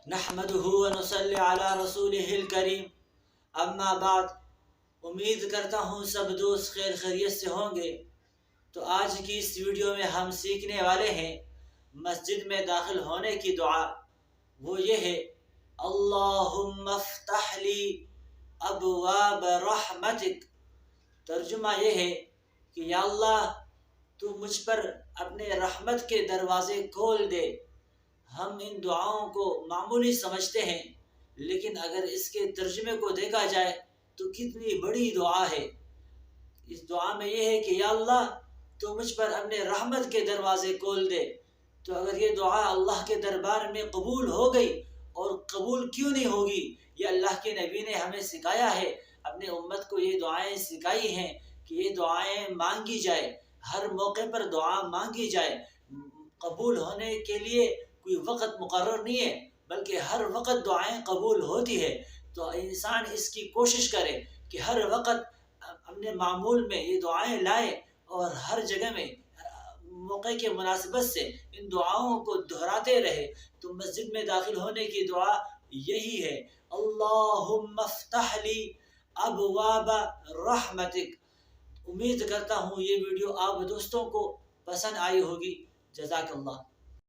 نحمدہ ونصلی علی رسولہ الکریم، اما بعد۔ امید کرتا ہوں سب دوست خیر خیریت سے ہوں گے۔ تو آج کی اس ویڈیو میں ہم سیکھنے والے ہیں مسجد میں داخل ہونے کی دعا۔ وہ یہ ہے: اللہم افتح لی ابواب رحمتک۔ ترجمہ یہ ہے کہ یا اللہ، تو مجھ پر اپنے رحمت کے دروازے کھول دے۔ ہم ان دعاؤں کو معمولی سمجھتے ہیں، لیکن اگر اس کے ترجمے کو دیکھا جائے تو کتنی بڑی دعا ہے۔ اس دعا میں یہ ہے کہ یا اللہ، تو مجھ پر اپنے رحمت کے دروازے کھول دے۔ تو اگر یہ دعا اللہ کے دربار میں قبول ہو گئی، اور قبول کیوں نہیں ہوگی؟ یہ اللہ کے نبی نے ہمیں سکھایا ہے، اپنے امت کو یہ دعائیں سکھائی ہیں کہ یہ دعائیں مانگی جائے، ہر موقع پر دعا مانگی جائے۔ قبول ہونے کے لیے کوئی وقت مقرر نہیں ہے، بلکہ ہر وقت دعائیں قبول ہوتی ہے۔ تو انسان اس کی کوشش کرے کہ ہر وقت اپنے معمول میں یہ دعائیں لائے، اور ہر جگہ میں موقع کے مناسبت سے ان دعاؤں کو دہراتے رہے۔ تو مسجد میں داخل ہونے کی دعا یہی ہے: اللہم افتح لی ابواب رحمتک۔ امید کرتا ہوں یہ ویڈیو آپ دوستوں کو پسند آئی ہوگی۔ جزاک اللہ۔